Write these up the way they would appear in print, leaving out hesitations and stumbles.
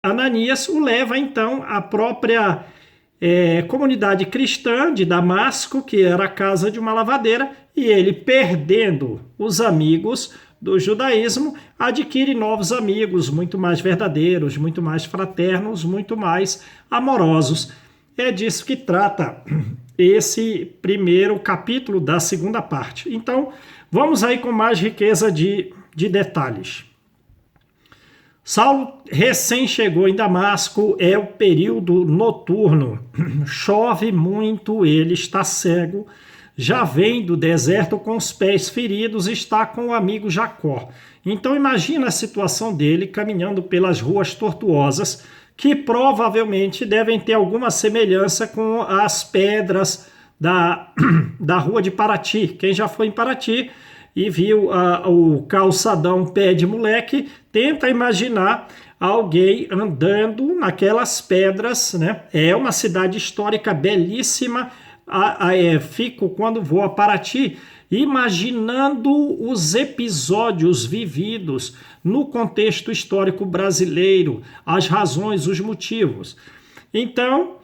Ananias o leva então à própria comunidade cristã de Damasco, que era a casa de uma lavadeira, e ele, perdendo os amigos do judaísmo, adquire novos amigos, muito mais verdadeiros, muito mais fraternos, muito mais amorosos. É disso que trata esse primeiro capítulo da segunda parte. Então, vamos aí com mais riqueza de detalhes. Saulo recém chegou em Damasco, é o período noturno, chove muito, ele está cego, já vem do deserto com os pés feridos, está com o amigo Jacó. Então imagina a situação dele caminhando pelas ruas tortuosas, que provavelmente devem ter alguma semelhança com as pedras da rua de Paraty. Quem já foi em Paraty e viu o calçadão pé de moleque, tenta imaginar alguém andando naquelas pedras, né? É uma cidade histórica belíssima. Fico, quando vou a Paraty, imaginando os episódios vividos no contexto histórico brasileiro, as razões, os motivos. Então,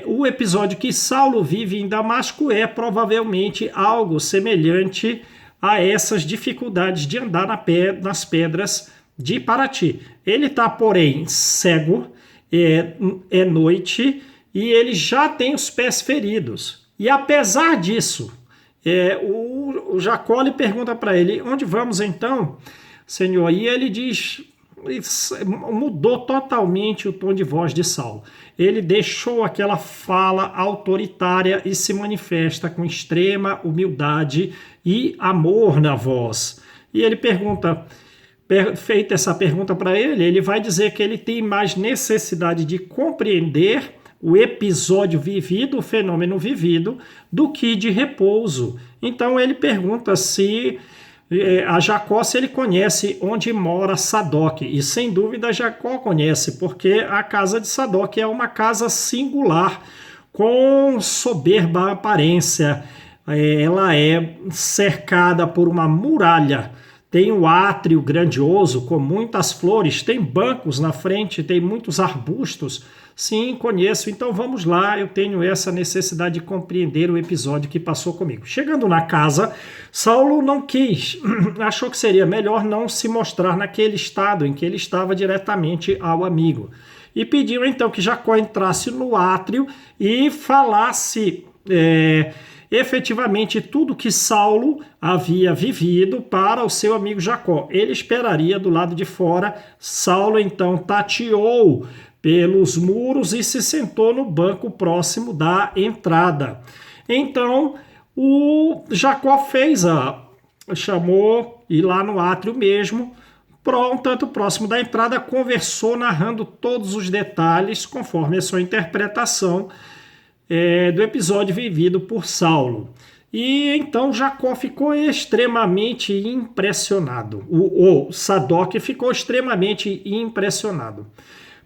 o episódio que Saulo vive em Damasco é provavelmente algo semelhante a essas dificuldades de andar nas pedras de Paraty. Ele está, porém, cego, é noite, e ele já tem os pés feridos. E apesar disso, o Jacó lhe pergunta para ele: onde vamos então, Senhor? E ele diz, mudou totalmente o tom de voz de Saulo. Ele deixou aquela fala autoritária e se manifesta com extrema humildade e amor na voz. E ele pergunta, feita essa pergunta para ele, ele vai dizer que ele tem mais necessidade de compreender o episódio vivido, o fenômeno vivido, do que de repouso. Então ele pergunta a Jacó se ele conhece onde mora Sadoc, e sem dúvida Jacó conhece, porque a casa de Sadoc é uma casa singular, com soberba aparência. Ela é cercada por uma muralha, tem um átrio grandioso com muitas flores, tem bancos na frente, tem muitos arbustos. Sim, conheço, então vamos lá, eu tenho essa necessidade de compreender o episódio que passou comigo. Chegando na casa, Saulo não quis, achou que seria melhor não se mostrar naquele estado em que ele estava diretamente ao amigo. E pediu então que Jacó entrasse no átrio e falasse efetivamente tudo que Saulo havia vivido para o seu amigo Jacó. Ele esperaria do lado de fora. Saulo então tateou pelos muros e se sentou no banco próximo da entrada. Então o Jacó chamou, e lá no átrio mesmo, tanto próximo da entrada, conversou narrando todos os detalhes conforme a sua interpretação do episódio vivido por Saulo. E então Jacó ficou extremamente impressionado. O Sadoc ficou extremamente impressionado.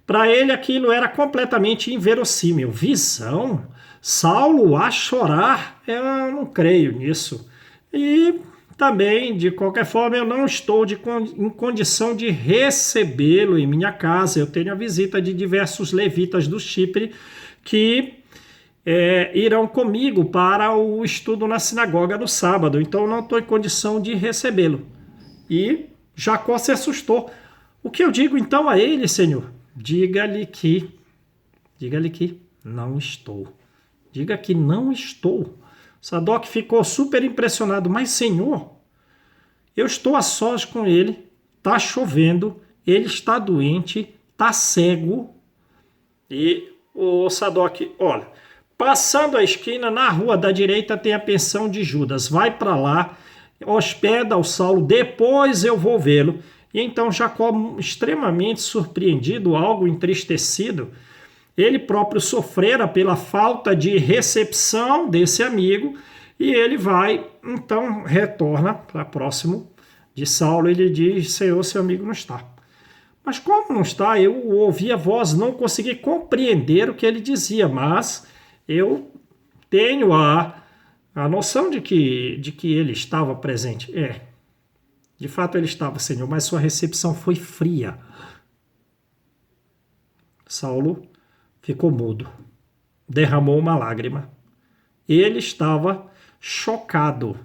Para ele aquilo era completamente inverossímil. Visão? Saulo a chorar? Eu não creio nisso. E também, de qualquer forma, eu não estou em condição de recebê-lo em minha casa. Eu tenho a visita de diversos levitas do Chipre que irão comigo para o estudo na sinagoga no sábado. Então eu não estou em condição de recebê-lo. E Jacó se assustou. O que eu digo então a ele, Senhor? Diga-lhe que não estou. Diga que não estou. Sadoc ficou super impressionado. Mas, Senhor, eu estou a sós com ele, está chovendo, ele está doente, está cego. E o Sadoc, olha, passando a esquina, na rua da direita tem a pensão de Judas. Vai para lá, hospeda o Saulo, depois eu vou vê-lo. E então Jacó, extremamente surpreendido, algo entristecido, ele próprio sofrera pela falta de recepção desse amigo, e ele vai, então retorna para próximo de Saulo e lhe diz: Senhor, seu amigo não está. Mas como não está? Eu ouvi a voz, não consegui compreender o que ele dizia, mas eu tenho a noção de que ele estava presente. De fato ele estava, Senhor, mas sua recepção foi fria. Saulo ficou mudo, derramou uma lágrima. Ele estava chocado.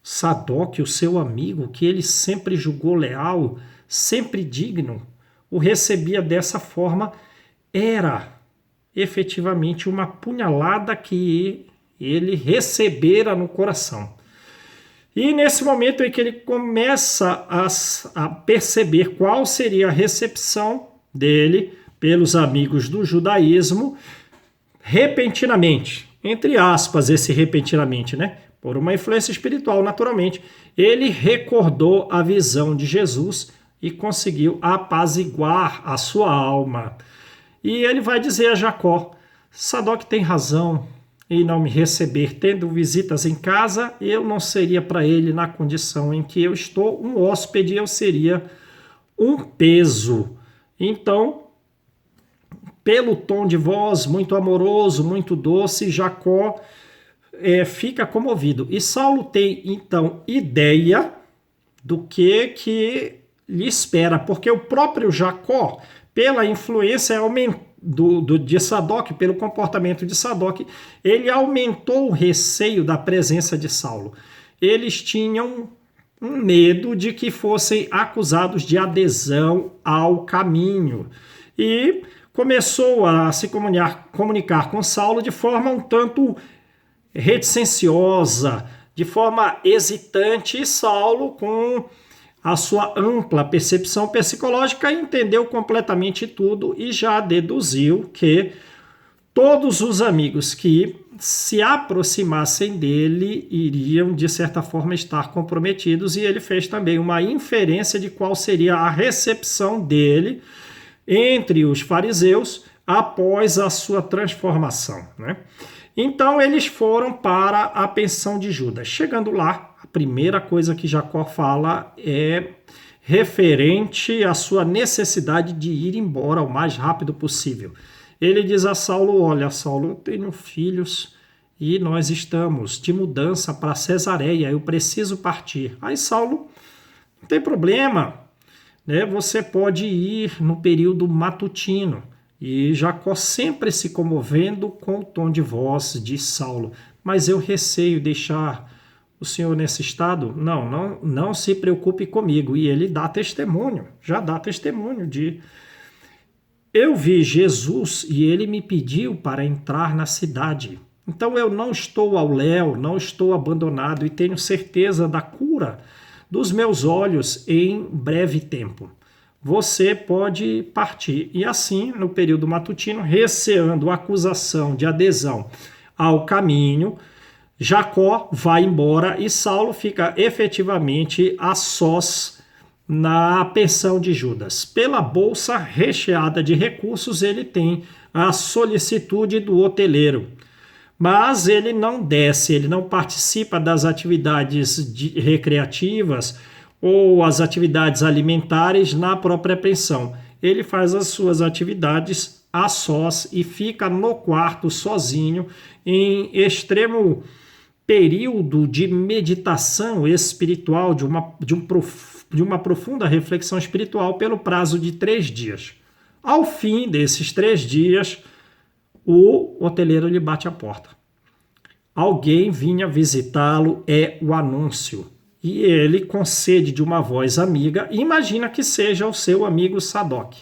Sadoc, o seu amigo, que ele sempre julgou leal, sempre digno, o recebia dessa forma, era efetivamente uma punhalada que ele recebera no coração. E nesse momento em que ele começa a perceber qual seria a recepção dele pelos amigos do judaísmo, repentinamente, entre aspas, esse repentinamente, né? Por uma influência espiritual, naturalmente, ele recordou a visão de Jesus e conseguiu apaziguar a sua alma. E ele vai dizer a Jacó: Sadoc tem razão em não me receber, tendo visitas em casa, eu não seria para ele, na condição em que eu estou, um hóspede, eu seria um peso. Então, pelo tom de voz muito amoroso, muito doce, Jacó fica comovido. E Saulo tem, então, ideia do que lhe espera, porque o próprio Jacó, pela influência de Sadoc, pelo comportamento de Sadoc, ele aumentou o receio da presença de Saulo. Eles tinham um medo de que fossem acusados de adesão ao caminho. E começou a se comunicar com Saulo de forma um tanto reticenciosa, de forma hesitante, e Saulo, com a sua ampla percepção psicológica, entendeu completamente tudo e já deduziu que todos os amigos que se aproximassem dele iriam, de certa forma, estar comprometidos, e ele fez também uma inferência de qual seria a recepção dele entre os fariseus após a sua transformação, né? Então eles foram para a pensão de Judas. Chegando lá, a primeira coisa que Jacó fala é referente à sua necessidade de ir embora o mais rápido possível. Ele diz a Saulo: olha, Saulo, eu tenho filhos e nós estamos de mudança para Cesareia, eu preciso partir. Aí Saulo: não tem problema, né? Você pode ir no período matutino. E Jacó, sempre se comovendo com o tom de voz de Saulo: mas eu receio deixar o senhor nesse estado? Não se preocupe comigo. E ele dá testemunho, já dá testemunho de: eu vi Jesus e ele me pediu para entrar na cidade. Então eu não estou ao léu, não estou abandonado, e tenho certeza da cura dos meus olhos em breve tempo. Você pode partir. E assim, no período matutino, receando a acusação de adesão ao caminho, Jacó vai embora e Saulo fica efetivamente a sós na pensão de Judas. Pela bolsa recheada de recursos, ele tem a solicitude do hoteleiro. Mas ele não desce, ele não participa das atividades recreativas ou as atividades alimentares na própria pensão. Ele faz as suas atividades a sós e fica no quarto sozinho, em extremo período de meditação espiritual, de uma profunda reflexão espiritual, pelo prazo de 3 dias. Ao fim desses 3 dias, o hoteleiro lhe bate a porta. Alguém vinha visitá-lo, é o anúncio. E ele concede de uma voz amiga, e imagina que seja o seu amigo Sadoc.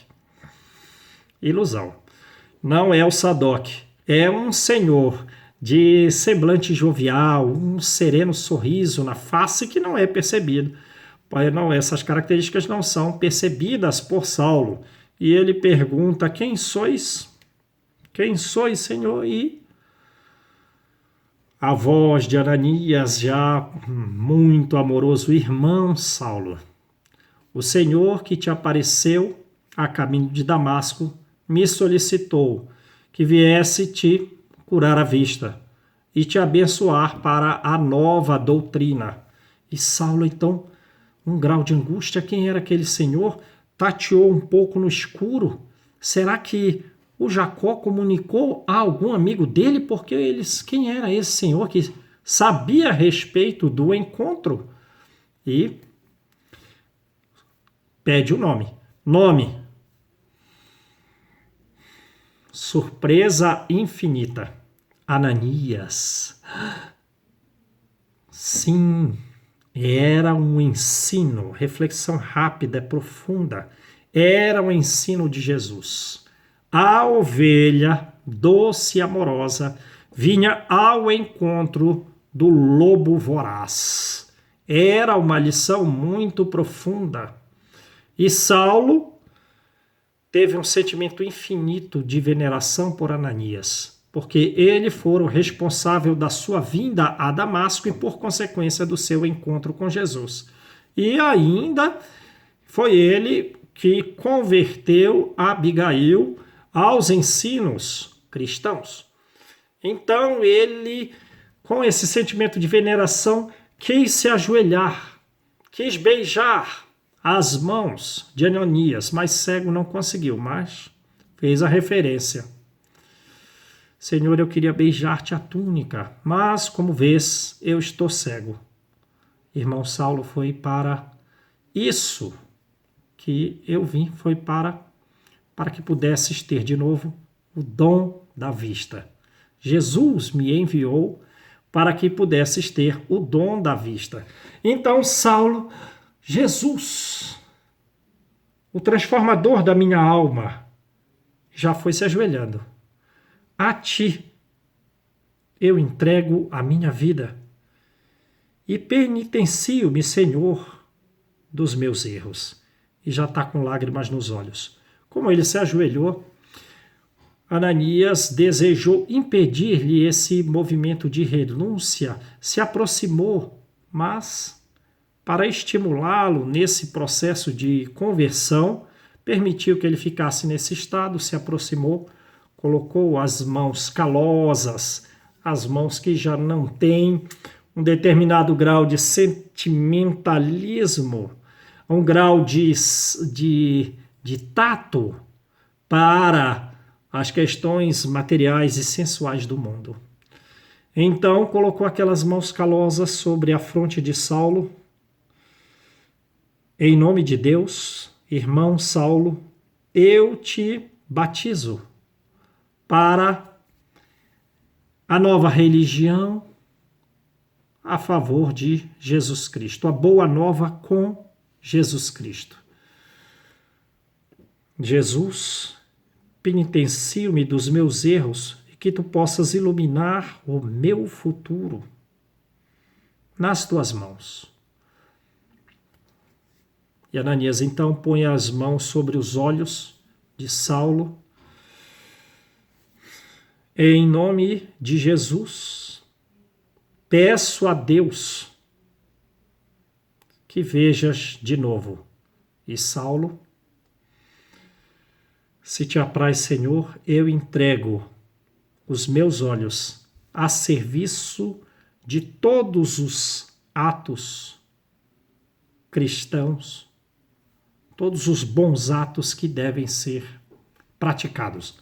Ilusão. Não é o Sadoc, é um senhor de semblante jovial, um sereno sorriso na face que não é percebido. Não, essas características não são percebidas por Saulo. E ele pergunta: quem sois? Quem sois, Senhor? E a voz de Ananias, já muito amoroso: irmão Saulo, o Senhor que te apareceu a caminho de Damasco me solicitou que viesse te curar a vista e te abençoar para a nova doutrina. E Saulo, então, um grau de angústia: quem era aquele Senhor? Tateou um pouco no escuro. Será que o Jacó comunicou a algum amigo dele? Porque quem era esse Senhor que sabia a respeito do encontro? E pede o nome. Nome: Surpresa infinita. Ananias. Sim, era um ensino, reflexão rápida, profunda. Era um ensino de Jesus. A ovelha doce e amorosa vinha ao encontro do lobo voraz. Era uma lição muito profunda. E Saulo teve um sentimento infinito de veneração por Ananias, porque ele fora o responsável da sua vinda a Damasco e, por consequência, do seu encontro com Jesus. E ainda foi ele que converteu Abigail aos ensinos cristãos. Então ele, com esse sentimento de veneração, quis se ajoelhar, quis beijar as mãos de Ananias, mas cego não conseguiu, mas fez a referência. Senhor, eu queria beijar-te a túnica, mas como vês, eu estou cego. Irmão Saulo, foi para isso que eu vim, foi para que pudesses ter de novo o dom da vista. Jesus me enviou para que pudesses ter o dom da vista. Então, Saulo, Jesus, o transformador da minha alma, já foi se ajoelhando. A ti eu entrego a minha vida e penitencio-me, Senhor, dos meus erros. E já está com lágrimas nos olhos. Como ele se ajoelhou, Ananias desejou impedir-lhe esse movimento de renúncia, se aproximou, mas para estimulá-lo nesse processo de conversão, permitiu que ele ficasse nesse estado, se aproximou, colocou as mãos calosas, as mãos que já não têm um determinado grau de sentimentalismo, um grau de tato para as questões materiais e sensuais do mundo. Então colocou aquelas mãos calosas sobre a fronte de Saulo. Em nome de Deus, irmão Saulo, eu te batizo para a nova religião a favor de Jesus Cristo, a boa nova com Jesus Cristo. Jesus, penitencio-me dos meus erros e que tu possas iluminar o meu futuro nas tuas mãos. E Ananias então põe as mãos sobre os olhos de Saulo. Em nome de Jesus, peço a Deus que vejas de novo. E Saulo, se te apraz, Senhor, eu entrego os meus olhos a serviço de todos os atos cristãos, todos os bons atos que devem ser praticados.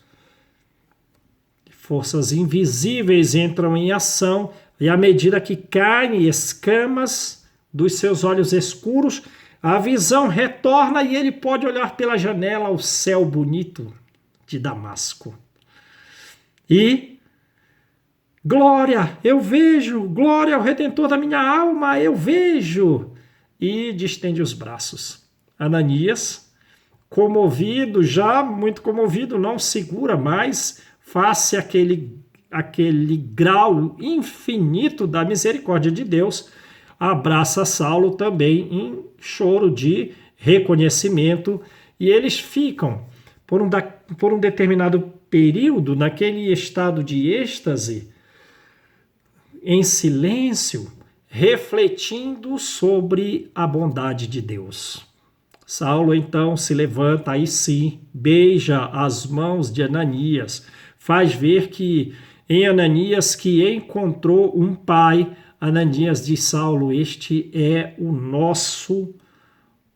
Forças invisíveis entram em ação e à medida que caem escamas dos seus olhos escuros, a visão retorna e ele pode olhar pela janela ao céu bonito de Damasco. E glória, eu vejo, glória ao Redentor da minha alma, eu vejo. E distende os braços. Ananias, comovido, já muito comovido, não segura mais, face aquele grau infinito da misericórdia de Deus, abraça Saulo também em choro de reconhecimento, e eles ficam por um determinado período naquele estado de êxtase, em silêncio, refletindo sobre a bondade de Deus. Saulo então se levanta, aí sim, beija as mãos de Ananias, faz ver que em Ananias que encontrou um pai. Ananias diz: Saulo, este é o nosso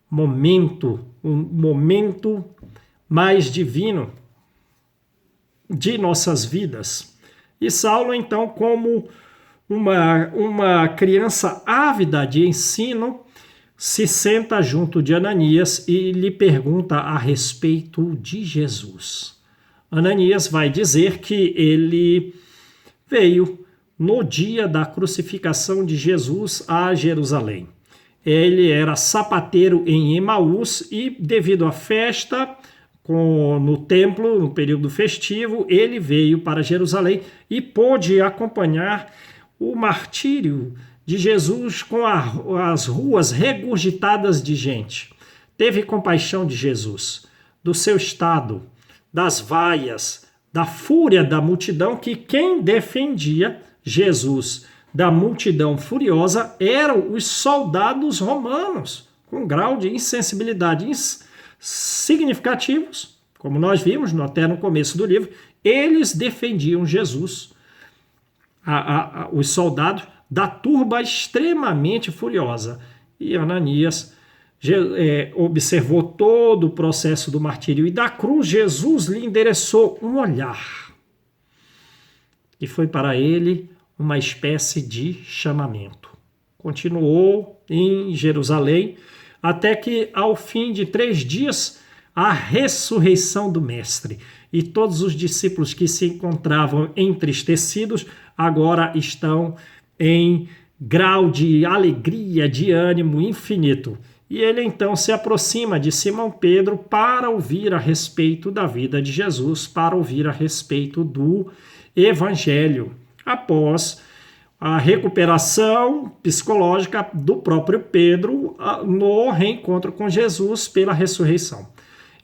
momento, um momento mais divino de nossas vidas. E Saulo, então, como uma criança ávida de ensino, se senta junto de Ananias e lhe pergunta a respeito de Jesus. Ananias vai dizer que ele veio no dia da crucificação de Jesus a Jerusalém. Ele era sapateiro em Emaús e, devido à festa no templo, no período festivo, ele veio para Jerusalém e pôde acompanhar o martírio de Jesus com as ruas regurgitadas de gente. Teve compaixão de Jesus, do seu estado, das vaias, da fúria da multidão, que quem defendia Jesus da multidão furiosa eram os soldados romanos, com grau de insensibilidade significativos, como nós vimos até no começo do livro. Eles defendiam Jesus, os soldados, da turba extremamente furiosa. E Ananias observou todo o processo do martírio e da cruz. Jesus lhe endereçou um olhar e foi para ele uma espécie de chamamento. Continuou em Jerusalém até que, ao fim de 3 dias, a ressurreição do Mestre. E todos os discípulos que se encontravam entristecidos agora estão em grau de alegria, de ânimo infinito. E ele então se aproxima de Simão Pedro para ouvir a respeito da vida de Jesus, para ouvir a respeito do Evangelho, após a recuperação psicológica do próprio Pedro no reencontro com Jesus pela ressurreição.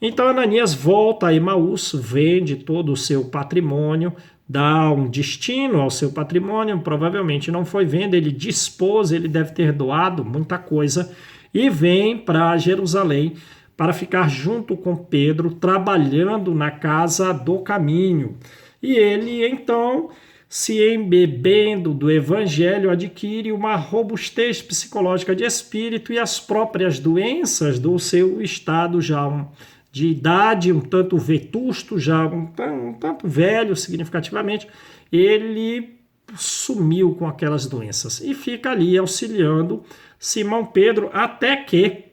Então Ananias volta a Emaús, vende todo o seu patrimônio, dá um destino ao seu patrimônio, provavelmente não foi venda, ele dispôs, ele deve ter doado muita coisa, e vem para Jerusalém para ficar junto com Pedro, trabalhando na casa do caminho. E ele então, se embebendo do evangelho, adquire uma robustez psicológica de espírito, e as próprias doenças do seu estado já de idade, um tanto vetusto, já um tanto velho significativamente, ele sumiu com aquelas doenças e fica ali auxiliando Simão Pedro até que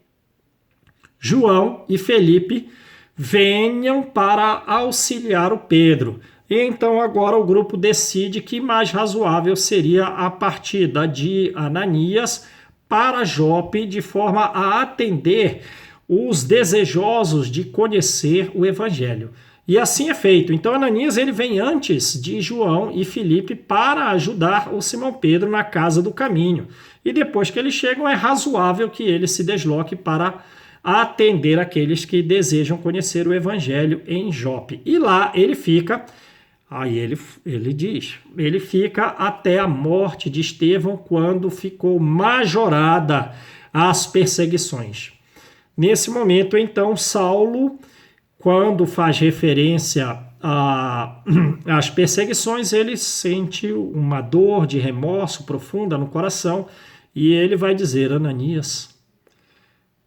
João e Felipe venham para auxiliar o Pedro. E então agora o grupo decide que mais razoável seria a partida de Ananias para Jope, de forma a atender os desejosos de conhecer o Evangelho. E assim é feito. Então Ananias ele vem antes de João e Felipe para ajudar o Simão Pedro na casa do caminho. E depois que eles chegam, é razoável que ele se desloque para atender aqueles que desejam conhecer o Evangelho em Jope. E lá ele fica, aí ele diz, ele fica até a morte de Estevão, quando ficou majorada as perseguições. Nesse momento, então, Saulo, quando faz referência às perseguições, ele sente uma dor de remorso profunda no coração, e ele vai dizer: Ananias,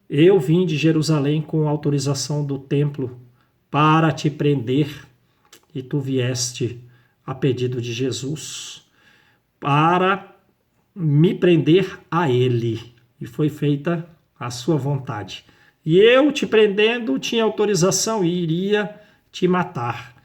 eu vim de Jerusalém com autorização do templo para te prender, e tu vieste a pedido de Jesus para me prender a ele, e foi feita a sua vontade. E eu, te prendendo, tinha autorização e iria te matar.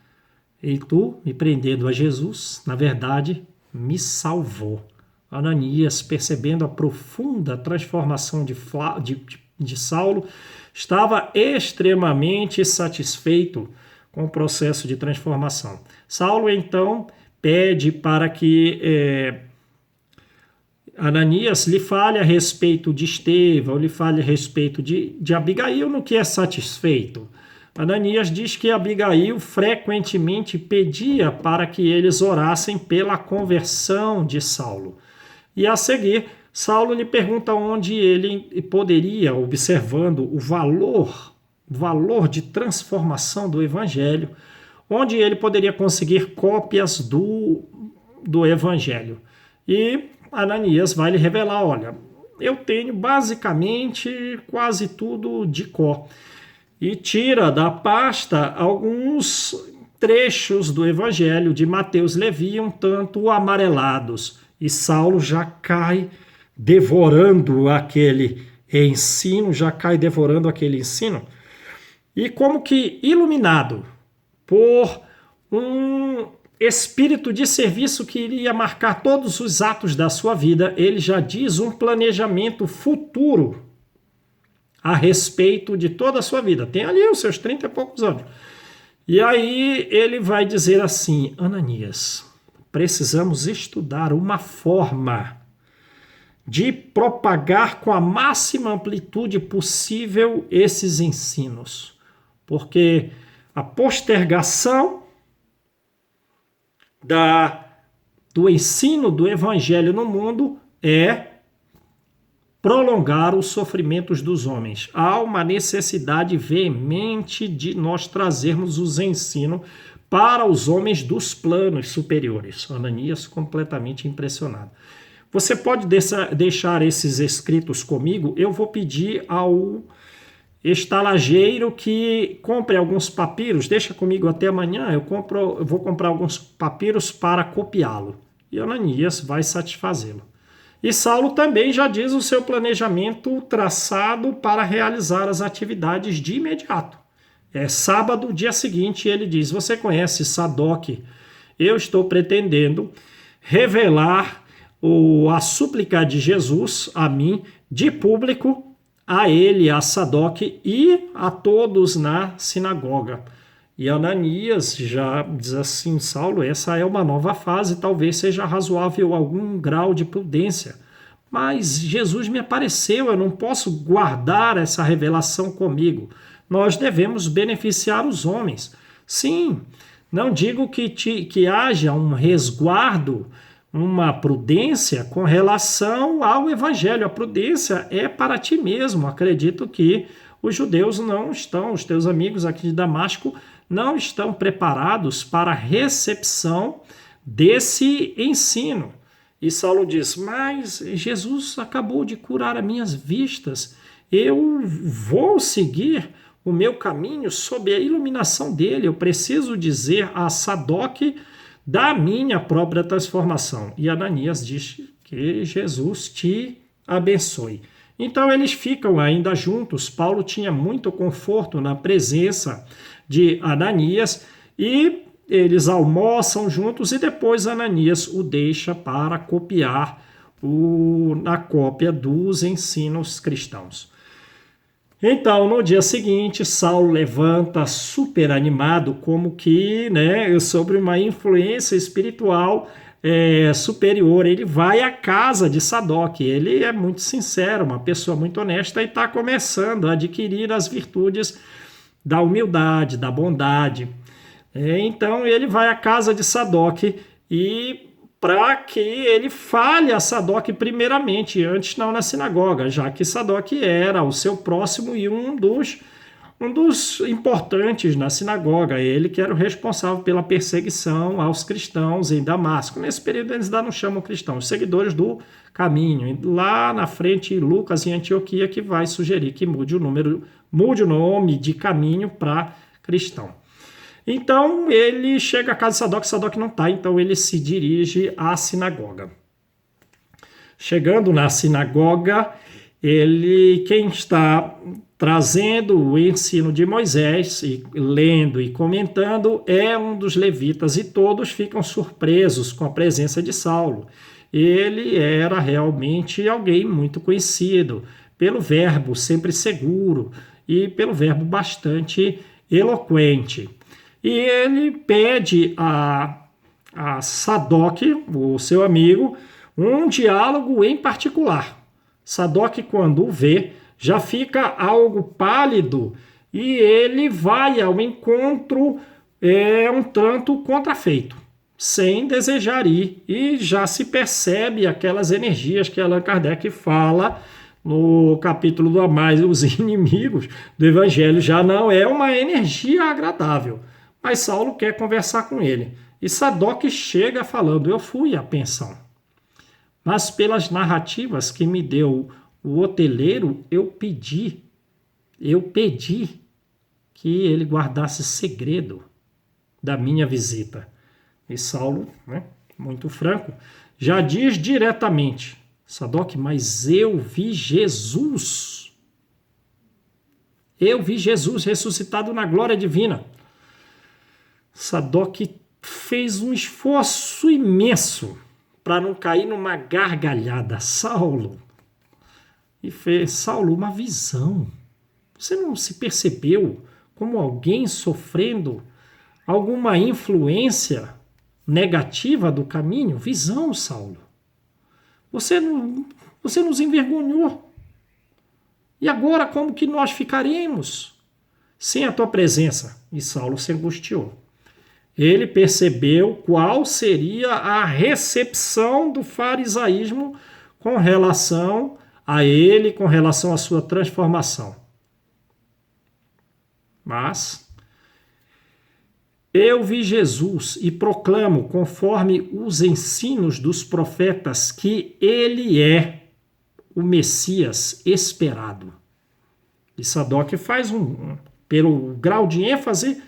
E tu, me prendendo a Jesus, na verdade, me salvou. Ananias, percebendo a profunda transformação de Saulo, estava extremamente satisfeito com o processo de transformação. Saulo, então, pede para que Ananias lhe fale a respeito de Estevão, lhe fale a respeito de Abigail, no que é satisfeito. Ananias diz que Abigail frequentemente pedia para que eles orassem pela conversão de Saulo. E a seguir, Saulo lhe pergunta onde ele poderia, observando o valor de transformação do Evangelho, onde ele poderia conseguir cópias do Evangelho. E Ananias vai lhe revelar: olha, eu tenho basicamente quase tudo de cor. E tira da pasta alguns trechos do Evangelho de Mateus, Levi, um tanto amarelados. E Saulo já cai devorando aquele ensino, E como que iluminado por um espírito de serviço que iria marcar todos os atos da sua vida. Ele já diz um planejamento futuro a respeito de toda a sua vida. Tem ali os seus 30 e poucos anos. E aí ele vai dizer assim: Ananias, precisamos estudar uma forma de propagar com a máxima amplitude possível esses ensinos. Porque a postergação do ensino do evangelho no mundo é prolongar os sofrimentos dos homens. Há uma necessidade veemente de nós trazermos os ensinos para os homens dos planos superiores. Ananias completamente impressionado. Você pode deixar esses escritos comigo? Eu vou pedir ao estalageiro que compre alguns papiros. Deixa comigo até amanhã. Eu vou comprar alguns papiros para copiá-lo. E Ananias vai satisfazê-lo. E Saulo também já diz o seu planejamento traçado para realizar as atividades de imediato. É sábado, dia seguinte, ele diz: você conhece Sadoc? Eu estou pretendendo revelar a súplica de Jesus a mim, de público, a ele, a Sadoc e a todos na sinagoga. E Ananias já diz assim: Saulo, essa é uma nova fase, talvez seja razoável algum grau de prudência. Mas Jesus me apareceu, eu não posso guardar essa revelação comigo. Nós devemos beneficiar os homens. Sim, não digo que haja um resguardo, uma prudência com relação ao evangelho. A prudência é para ti mesmo. Acredito que os judeus não estão, os teus amigos aqui de Damasco, não estão preparados para a recepção desse ensino. E Saulo diz: mas Jesus acabou de curar as minhas vistas, eu vou seguir o meu caminho sob a iluminação dele, eu preciso dizer a Sadoc da minha própria transformação. E Ananias diz que Jesus te abençoe. Então eles ficam ainda juntos. Paulo tinha muito conforto na presença de Ananias e eles almoçam juntos e depois Ananias o deixa para copiar na cópia dos ensinos cristãos. Então, no dia seguinte, Saulo levanta super animado, como que, sobre uma influência espiritual superior. Ele vai à casa de Sadoc. Ele é muito sincero, uma pessoa muito honesta e está começando a adquirir as virtudes da humildade, da bondade. Então ele vai à casa de Sadoc e para que ele fale a Sadoc primeiramente, antes não na sinagoga, já que Sadoc era o seu próximo e um dos importantes na sinagoga, ele que era o responsável pela perseguição aos cristãos em Damasco. Nesse período eles ainda não chamam cristãos, seguidores do caminho. E lá na frente, Lucas em Antioquia que vai sugerir que mude o nome de caminho para cristão. Então ele chega à casa de Sadoc não está, então ele se dirige à sinagoga. Chegando na sinagoga, quem está trazendo o ensino de Moisés, e lendo e comentando, é um dos levitas, e todos ficam surpresos com a presença de Saulo. Ele era realmente alguém muito conhecido, pelo verbo sempre seguro e pelo verbo bastante eloquente. E ele pede a Sadoc, o seu amigo, um diálogo em particular. Sadoc, quando o vê, já fica algo pálido e ele vai ao encontro um tanto contrafeito, sem desejar ir. E já se percebe aquelas energias que Allan Kardec fala no capítulo do Amai os inimigos do Evangelho. Já não é uma energia agradável. Mas Saulo quer conversar com ele. E Sadoc chega falando: eu fui à pensão, mas pelas narrativas que me deu o hoteleiro, eu pedi que ele guardasse segredo da minha visita. E Saulo, muito franco, já diz diretamente: Sadoc, mas eu vi Jesus. Eu vi Jesus ressuscitado na glória divina. Sadoc fez um esforço imenso para não cair numa gargalhada. Saulo, e fez, Saulo, uma visão. Você não se percebeu como alguém sofrendo alguma influência negativa do caminho? Visão, Saulo. Você nos envergonhou. E agora como que nós ficaremos sem a tua presença? E Saulo se angustiou. Ele percebeu qual seria a recepção do farisaísmo com relação a ele, com relação à sua transformação. Mas eu vi Jesus e proclamo, conforme os ensinos dos profetas, que ele é o Messias esperado. E Sadoc faz pelo grau de ênfase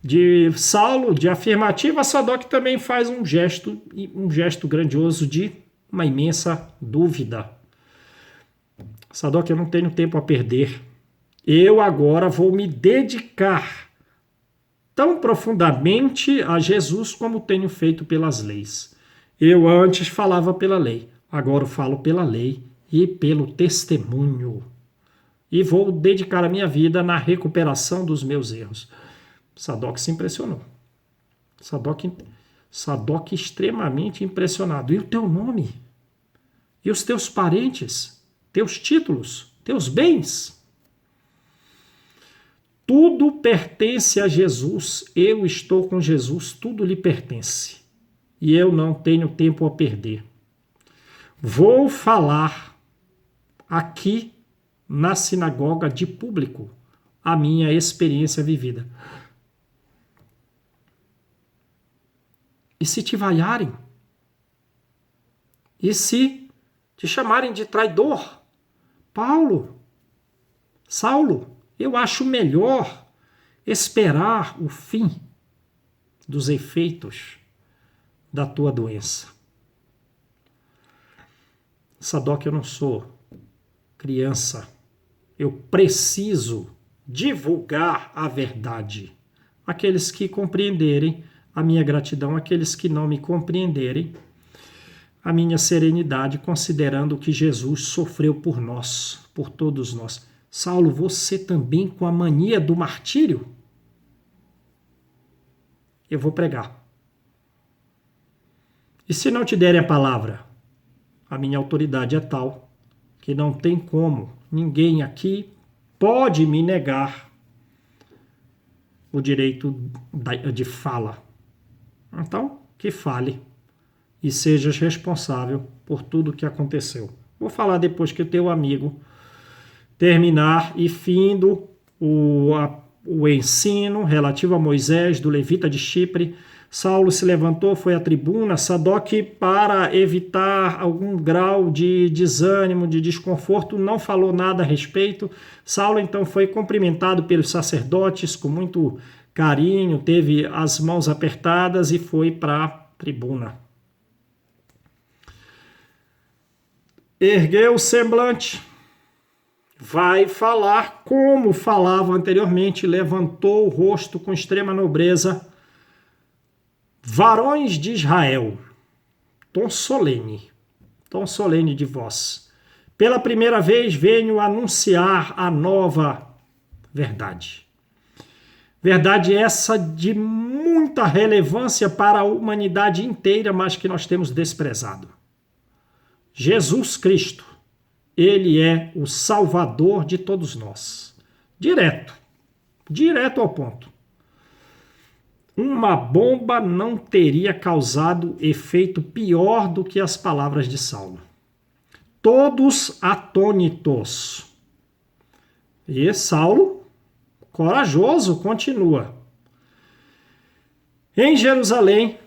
de Saulo, de afirmativa, Sadoc também faz um gesto grandioso de uma imensa dúvida. Sadoc, eu não tenho tempo a perder. Eu agora vou me dedicar tão profundamente a Jesus como tenho feito pelas leis. Eu antes falava pela lei, agora eu falo pela lei e pelo testemunho. E vou dedicar a minha vida na recuperação dos meus erros. Sadoc se impressionou. Sadoc extremamente impressionado. E o teu nome? E os teus parentes? Teus títulos? Teus bens? Tudo pertence a Jesus. Eu estou com Jesus, tudo lhe pertence. E eu não tenho tempo a perder. Vou falar aqui na sinagoga de público a minha experiência vivida. E se te vaiarem? E se te chamarem de traidor? Saulo, eu acho melhor esperar o fim dos efeitos da tua doença. Sadoc, eu não sou criança. Eu preciso divulgar a verdade. Aqueles que compreenderem, a minha gratidão. Aqueles que não me compreenderem, a minha serenidade, considerando que Jesus sofreu por nós, por todos nós. Saulo, você também com a mania do martírio? Eu vou pregar. E se não te derem a palavra? A minha autoridade é tal que não tem como. Ninguém aqui pode me negar o direito de fala. Então, que fale e sejas responsável por tudo que aconteceu. Vou falar depois que o teu amigo terminar e findo o ensino relativo a Moisés, do levita de Chipre. Saulo se levantou, foi à tribuna. Sadoc, para evitar algum grau de desânimo, de desconforto, não falou nada a respeito. Saulo então foi cumprimentado pelos sacerdotes com muito carinho, teve as mãos apertadas e foi para a tribuna. Ergueu o semblante, vai falar como falava anteriormente, levantou o rosto com extrema nobreza. Varões de Israel, tom solene de voz. Pela primeira vez venho anunciar a nova verdade. Verdade essa de muita relevância para a humanidade inteira, mas que nós temos desprezado. Jesus Cristo, ele é o Salvador de todos nós. Direto ao ponto. Uma bomba não teria causado efeito pior do que as palavras de Saulo. Todos atônitos. E Saulo, corajoso, continua. Em Jerusalém,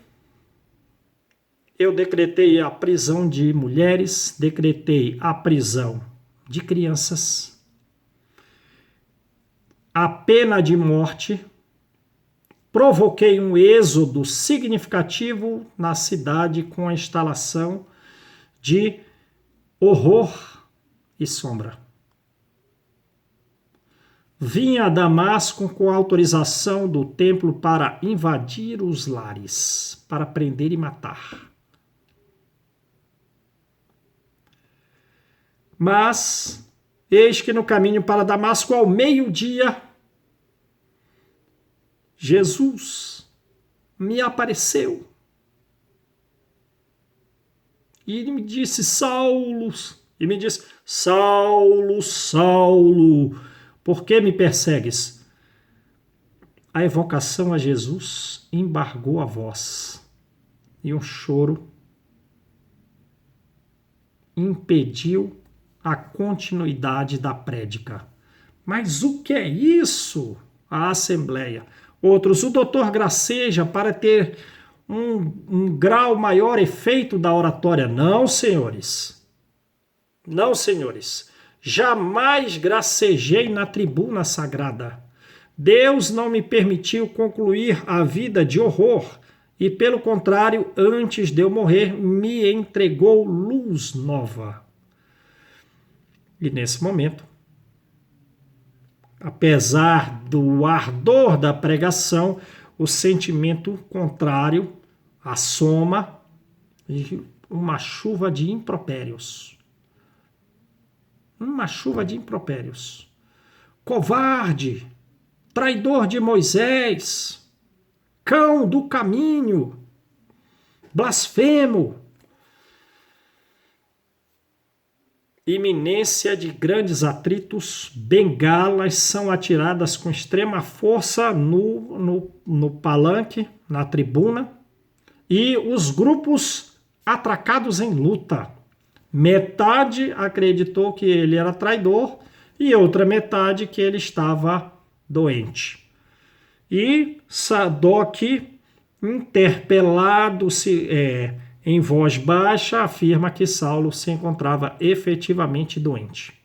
eu decretei a prisão de mulheres, decretei a prisão de crianças, a pena de morte, provoquei um êxodo significativo na cidade com a instalação de horror e sombra. vinha a Damasco com autorização do templo para invadir os lares, para prender e matar. Mas, eis que no caminho para Damasco, ao meio-dia, Jesus me apareceu e me disse, Saulo, Saulo, Saulo, por que me persegues? A evocação a Jesus embargou a voz e um choro impediu a continuidade da prédica. Mas o que é isso? A assembleia. Outros, o doutor graceja para ter um grau maior efeito da oratória. Não, senhores. Não, senhores. Jamais gracejei na tribuna sagrada. Deus não me permitiu concluir a vida de horror e, pelo contrário, antes de eu morrer, me entregou luz nova. E nesse momento, apesar do ardor da pregação, o sentimento contrário assoma e uma chuva de impropérios. Uma chuva de impropérios. Covarde, traidor de Moisés, cão do caminho, blasfemo. Iminência de grandes atritos, bengalas são atiradas com extrema força no palanque, na tribuna, e os grupos atracados em luta. Metade acreditou que ele era traidor e outra metade que ele estava doente. E Sadoc, interpelado em voz baixa, afirma que Saulo se encontrava efetivamente doente.